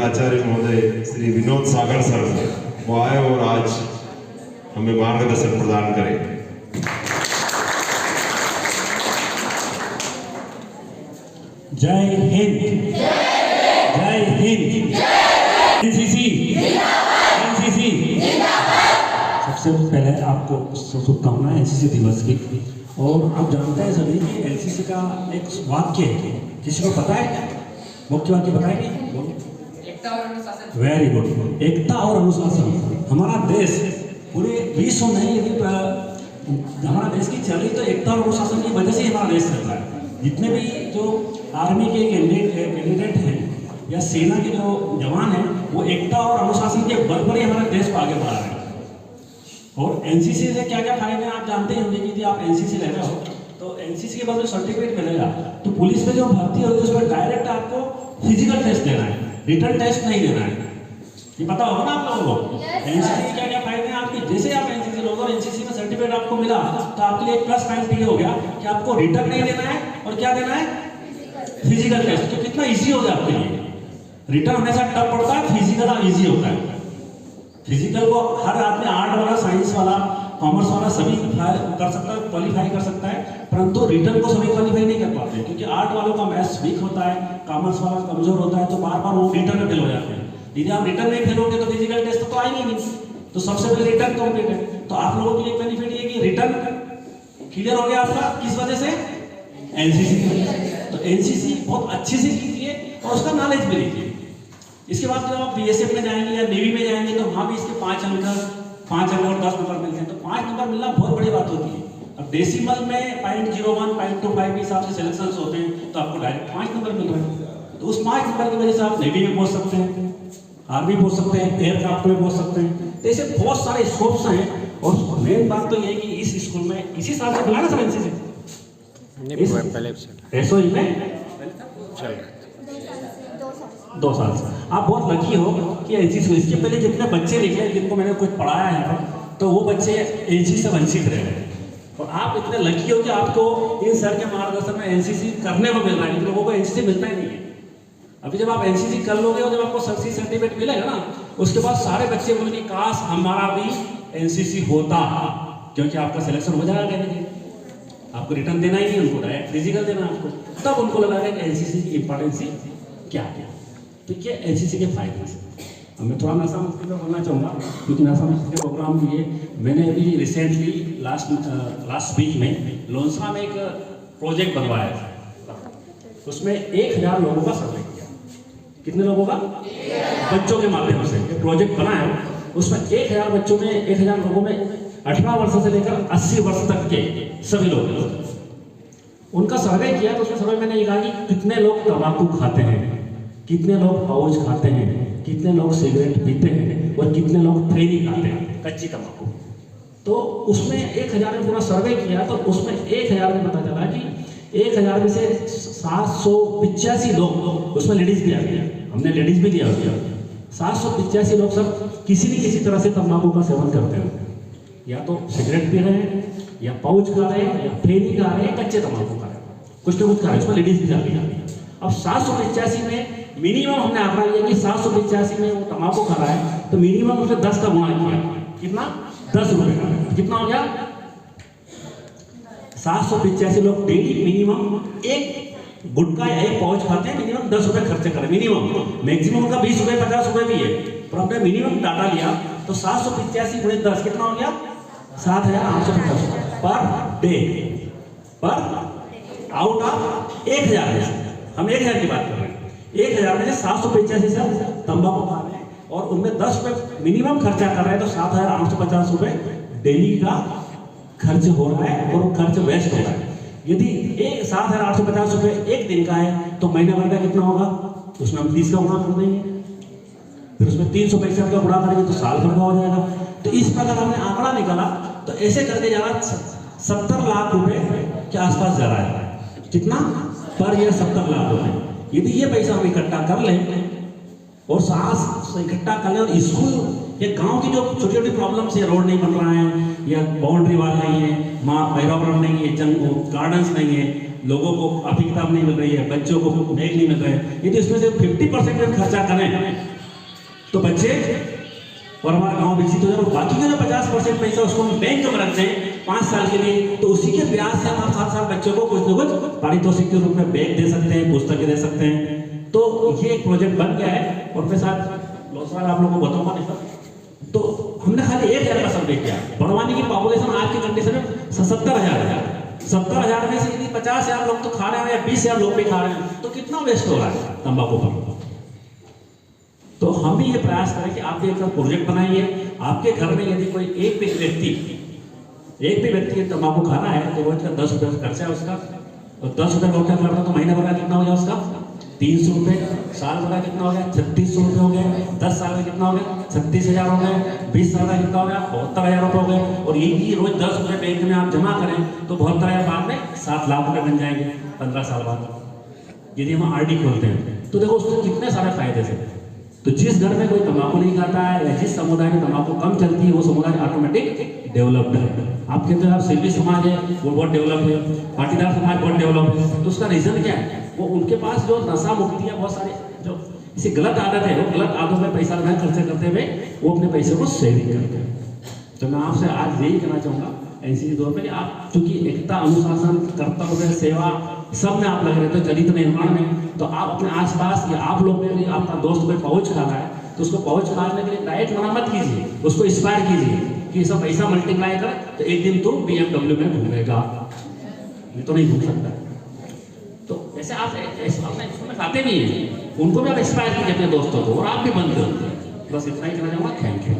प्राचार्य महोदय श्री विनोद सागर सर वो आए और आज हमें मार्गदर्शन प्रदान करें। जय हिंद, जय हिंद, एनसीसी, एनसीसी। सबसे पहले आपको शुभकामनाएं एनसीसी दिवस की। और आप जानते हैं सभी कि एनसीसी का एक वाक्य है, किसी को पता है? मुख्य वाक्य बताएंगे? एकता और अनुशासन। वेरी गुड, एकता और अनुशासन। हमारा देश पूरे विश्व में यदि हमारा देश की चल रही तो एकता और अनुशासन की वजह से हमारा देश चल रहा है। जितने भी जो आर्मी के कैंडिडेट हैं या सेना के जो जवान हैं वो एकता और अनुशासन के बल पर ही हमारे देश को आगे बढ़ा रहे हैं। और एनसीसी से क्या क्या फायदे हैं आप जानते ही होंगे कि यदि आप एनसीसी ले रहे हो तो एनसीसी के बाद जो सर्टिफिकेट मिलेगा तो पुलिस में जो भर्ती होगी उसमें डायरेक्ट आपको फिजिकल टेस्ट देना है, रिटर्न टेस्ट नहीं देना है। ये पता होगा ना आप लोगों को एनसीसी के क्या क्या फायदे हैं आपके। जैसे आप एनसीसी लोगे और एनसीसी में सर्टिफिकेट आपको मिला तो आपके लिए एक प्लस पॉइंट ये हो गया कि आपको रिटर्न नहीं देना है और क्या देना है, फिजिकल टेस्ट। तो कितना ईजी हो गया आपके लिए। रिटर्न हमेशा टफ पड़ता है, फिजिकल ईजी होता है। फिजिकल को हर आदमी, आर्ट वाला, साइंस वाला, कॉमर्स वाला सभी कर सकता है, क्वालिफाई कर सकता है, परंतु रिटर्न को सभी क्वालिफाई नहीं कर पाते क्योंकि आर्ट वालों का मैथ्स वीक होता है, कॉमर्स वाला कमजोर होता है, तो बार बार वो रिटर्न में फेल हो जाते हैं। यदि आप रिटर्न नहीं फेल होगे तो फिजिकल टेस्ट तो आएंगे नहीं। तो सबसे पहले रिटर्न कंप्लीट है। तो आप लोगों के लिए बेनिफिट ये कि रिटर्न क्लियर हो गया आपका, किस वजह से? एनसीसी की वजह से। तो एनसीसी बहुत अच्छे से कीजिए और उसका नॉलेज भी लीजिए। इसके बाद जब आप बीएसएफ में जाएंगे या नेवी में जाएंगे तो वहाँ भी इसके 5 अंक और 10 नंबर मिलते हैं। तो 5 नंबर मिलना बहुत बड़ी बात होती है। अब डेसिमल में 0.01, 0.25 के हिसाब से सिलेक्शन होते हैं तो आपको डायरेक्ट 5 नंबर मिल रहा है। तो उस 5 नंबर की वजह से आप नेवी में पहुँच सकते हैं, आर्मी पहुँच सकते हैं, एयरक्राफ्ट में पहुँच सकते हैं। तो ऐसे बहुत सारे स्कोप्स हैं। और मेन बात तो ये है कि इस स्कूल में इसी साल से खुला ना सर एनसीसी? एसओई में चल रहा है 2 साल से। आप बहुत लकी हो कि एनसीसी। इसके पहले जितने बच्चे निकले जिनको मैंने कुछ पढ़ाया है तो वो बच्चे एनसीसी से वंचित रह गए। और आप इतने लकी हो कि आपको इन सर के मार्गदर्शन में एनसीसी करने को मिल रहा है। इन लोगों को एनसीसी मिलता ही नहीं है। अभी जब आप एनसीसी कर लोगे और जब आपको सर्टिफिकेट मिलेगा ना उसके बाद सारे बच्चे बोलेंगे काश हमारा भी एनसीसी होता, क्योंकि आपका सिलेक्शन हो जाएगा। नहीं, आपको रिटर्न देना ही नहीं, उनको डायरेक्ट फिजिकल देना आपको। तब उनको लगा कि एनसीसी की इंपॉर्टेंस क्या है। तो ये एनसीसी के फायदे हैं। अब मैं थोड़ा नशा मुक्ति पर बोलना चाहूँगा क्योंकि नशा मुक्ति के प्रोग्राम के लिए मैंने अभी रिसेंटली लास्ट वीक में लोनसरा में एक प्रोजेक्ट बनवाया था। उसमें 1000 लोगों का सर्वे किया। कितने लोगों का? बच्चों के माध्यम से प्रोजेक्ट बना है। उसमें 1000 बच्चों में 1000 लोगों में 18 वर्ष से लेकर 80 वर्ष तक के सभी लोग उनका सर्वे किया। तो उसमें सर्वे मैंने ये कहा कि कितने लोग तंबाकू खाते हैं, कितने लोग पाउच खाते हैं, कितने लोग सिगरेट पीते हैं और कितने लोग थैली खाते हैं कच्ची तंबाकू। तो उसमें 1000 में पूरा सर्वे किया तो उसमें 1000 में पता चला कि 1000 में से 785 लोग, उसमें लेडीज भी आ गया, हमने लेडीज भी दिया हो गया, 785 लोग सब किसी न किसी तरह से तंबाकू का सेवन करते हैं। या तो सिगरेट पी रहे हैं, या पाउच खा रहे हैं, या थैली खा रहे हैं, कच्चे तंबाकू खा रहे हैं, कुछ ना कुछ खा रहे हैं। उसमें लेडीज भी आ गई। अब 785 में मिनिमम हमने आंकड़ा लिया कि 785 में वो तंबाकू खा रहा है तो मिनिमम उसने 10 का गुणा किया। कितना? 10 रुपए का। कितना हो गया? 785 लोग डेली मिनिमम एक गुटखा या एक पाउच खाते हैं, मिनिमम 10 रुपए खर्च करें। मिनिमम, मैक्सिमम का 20 रुपए 50 रुपए भी है, पर हमने मिनिमम डाटा लिया तो 785 गुणे 10 कितना हो गया? 7850 पर डे, पर आउट ऑफ 1000। हम 1000 की बात कर रहे हैं। 1000 में से 785 से तंबाकू खा रहे हैं और उनमें 10 रुपए मिनिमम खर्चा कर रहे हैं। तो 7850 रुपए डेली का खर्च हो रहा है और वो खर्च वेस्ट हो रहा है। यदि 7850 रुपए एक दिन का है तो महीने भर का कितना होगा? उसमें हम 30 का गुणा कर देंगे, फिर उसमें 365 का गुणा करेंगे तो साल भर का हो जाएगा। तो इस प्रकार हमने आंकड़ा निकाला। तो ऐसे करके जा रहा 70 लाख रुपए के आसपास जा रहा है। कितना? पर ईयर 70 लाख रुपए। यदि ये पैसा हम इकट्ठा कर लें और सांस इकट्ठा कर लें और स्कूल या गांव की जो छोटी छोटी प्रॉब्लम्स है, रोड नहीं बन रहा है या बाउंड्री वाल नहीं है, पर्यावरण नहीं है, गार्डन्स नहीं है, लोगों को कॉपी किताब नहीं मिल रही है, बच्चों को बैग नहीं मिल रहे हैं, यदि उसमें से 50% खर्चा करें तो बच्चे और हमारा गांव विकसित हो जाए, और बाकी का जो 50% पैसा उसको हम बैंक में रखते हैं 5 साल के लिए, तो उसी के ब्याज से हम हर साल बच्चों को कुछ न कुछ पारितोषिक के रूप में बैग दे सकते हैं, पुस्तकें दे सकते हैं। तो ये एक प्रोजेक्ट बन गया है। और मैं साथ लोसवाल आप लोगों को बताऊंगा नहीं सर, तो हमने खाली 1,000 का सर्वे किया। बड़वानी की पॉपुलेशन आज की कंडीशन में 70,000 है। 70,000 में से यदि 50,000 लोग तो खा रहे हैं या 20,000 लोग भी खा रहे हैं, तो कितना वेस्ट हो रहा है तंबाकू पर। तो हम भी ये प्रयास करें कि आप भी एक प्रोजेक्ट बनाइए। आपके घर में यदि कोई एक भी व्यक्ति तंबाकू खाना है तो रोज का 10 रुपये का खर्चा है उसका, और 10 रुपये का उठा करना तो महीने भर का कितना हो गया उसका 300 रुपये, साल भर का कितना हो गया 3600 रुपये हो गए, 10 साल में कितना हो गया 36,000 हो गए, 20 साल का कितना हो गया 72,000 रुपये हो गए। और यही रोज 10 रुपये बैंक में आप जमा करें तो 72,000 बाद में 7 लाख रुपये बन जाएंगे 15 साल बाद यदि हम RD खोलते हैं। तो देखो उससे कितने सारे फायदे थे। तो जिस घर में कोई तंबाकू नहीं खाता है या जिस समुदाय में तंबाकू कम चलती है वो समुदाय ऑटोमेटिक डेवलप्ड है। आपके जो आप सिल्वी समाज है वो बहुत डेवलप है, पाटीदार समाज बहुत डेवलप है। तो उसका रीजन क्या है, वो उनके पास जो नशा मुक्ति है, बहुत सारे जो इसी गलत आदत है, वो गलत आदत में पैसा न खर्च करते हुए वो अपने पैसे को सेविंग करते हैं। तो मैं आपसे आज यही कहना चाहूँगा ऐसी तौर पर कि आप चूंकि एकता, अनुशासन, कर्तव्य, सेवा सब में आप लगे रहते हो, चरित्र निर्माण में, तो आप अपने आसपास या आप लोग में भी आपका दोस्त कोई पाउच खा रहा है तो उसको पाउच खाने के लिए डाइट मना मत कीजिए, उसको इंस्पायर कीजिए कि सब पैसा मल्टीप्लाई कर तो एक दिन तो BMW में घूमेगा, ये तो नहीं घूम सकता। तो ऐसे आप अपने खाते भी हैं, उनको भी आप इंस्पायर कीजिए अपने दोस्तों को, और आप भी बंद करो। बस इतना ही कहना चाहूँगा। Thank you.